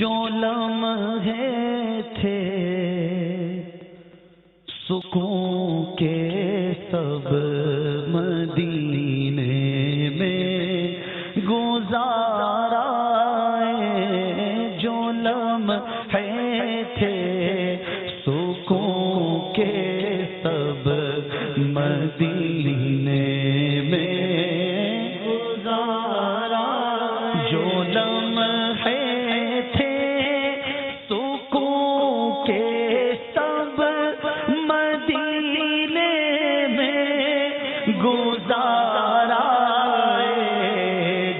جو لمحے تھے سکون کے سب مدینے میں گزارا جو لمحے تھے سکون کے سب مدینے میں گزارا جو لمحے تھے سکون کے سب مدینے میں گزارا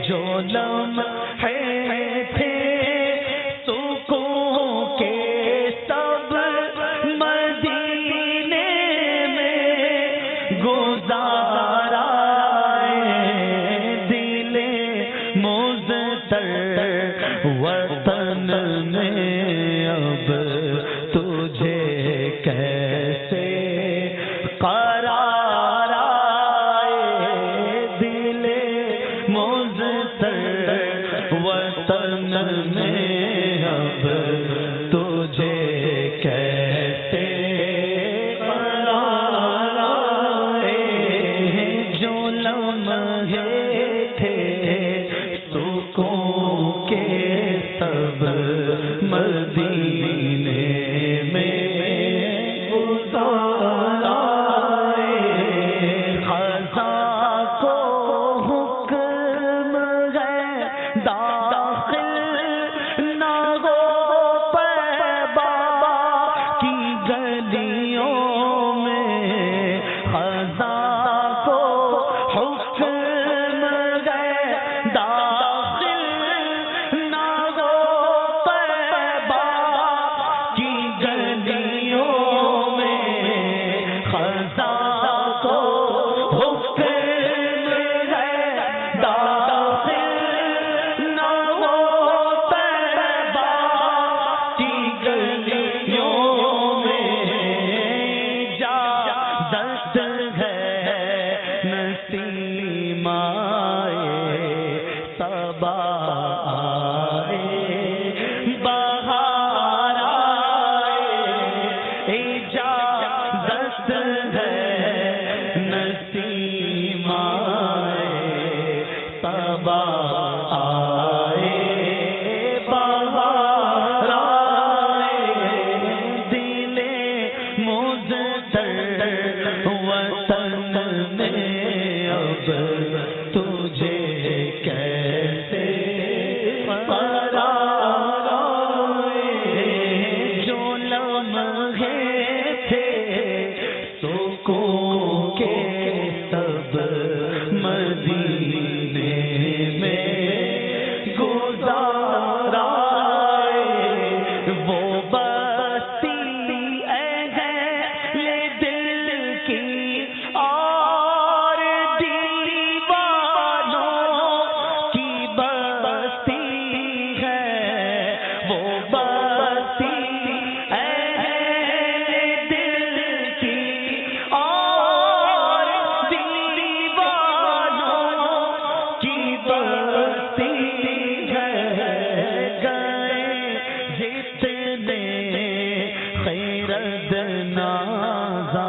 جو لمحے تھے سکون کے سب مدینے میں گزارا دل مضطر وطن میں اب تجھے کیسے قرار آئے دل مضطر وطن میں اب تجھے کیسے قرار آئے جو لمحے تھے سکون کے سب مدینے میں گزارا خزاں کو حکم ہے داخل نہ ہو پیبا کی گلیوں میں خزاں کو حکم ہے داخل نہ ہو پیبا کی گلیوں میں خزاں کو حکم ہے داخل نہ ہو پیبا کی گلیوں میں جا دست ہے نسیم آئے صبا آئے بہار آئے جا دست ہے نسیم آئے صبا آئے بہار آئے دل مضطر وطن میں اب تجھے کیسے قرار آئے جو لمحے تھے سکون کے سب مدینے میں گزارا وہ بستی اہل دل کی اور دیوانوں کی بستی ہے وہ بستی اہل دل کی اور دیوانوں کی بستی ہے گئے جتنے خیرت نازاں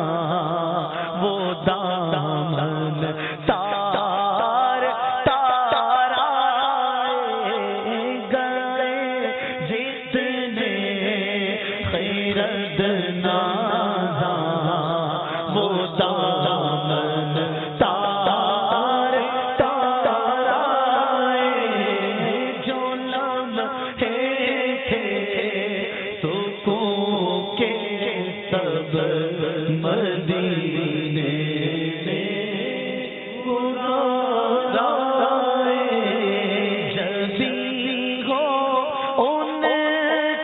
وہ دامن تار تار آئے گئے جتنے خیرت نازاں وہ دامن تار تار آئے جو لمحے تھے سکون کے سب مدینے میں گزارا جب بھی ہو ان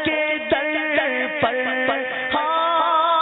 کے در پر حاضر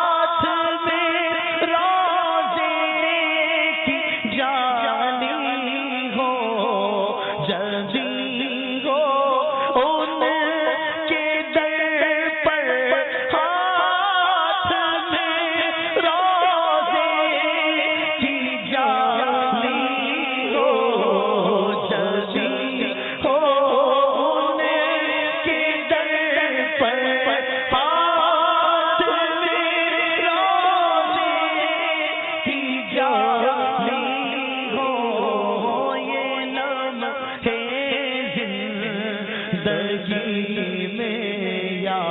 میں یا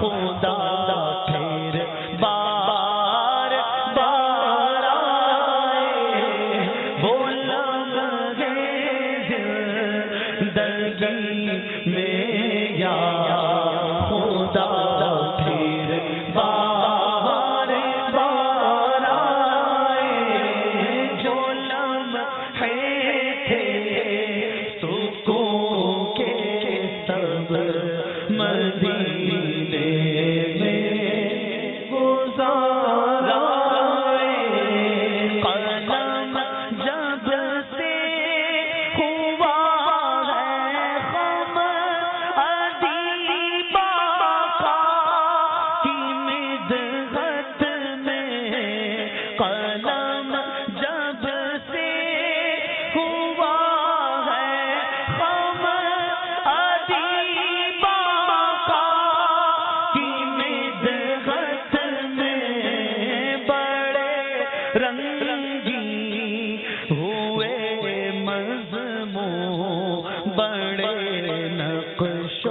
خدا پھر بار بار آئے وہ لمحے زندگی میں یا خدا پھر بار بار آئے جو لمحے تھے سکون کے سب مدینے میں گزارا قلم جب سے ہوا ہے خم ادیبا کا کی مدحت میں قلم جب سے ہوا ہے خم ادیبا کا کی مدحت میں بڑے رنگی ہوئے مضمون بڑے نقش و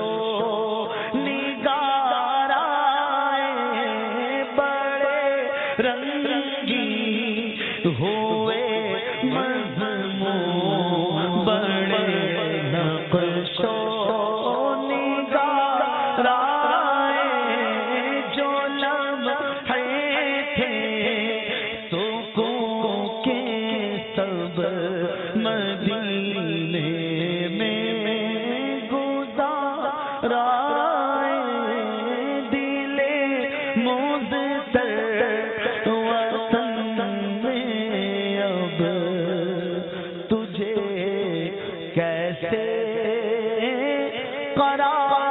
نگار آئے بڑے رنگی ہوئے مضمون بڑے نقش و نگار آئے جو لمحے تھے سکون کے سب مدینے میں گزارا دل مضطر وطن میں اب تجھے کیسے قرار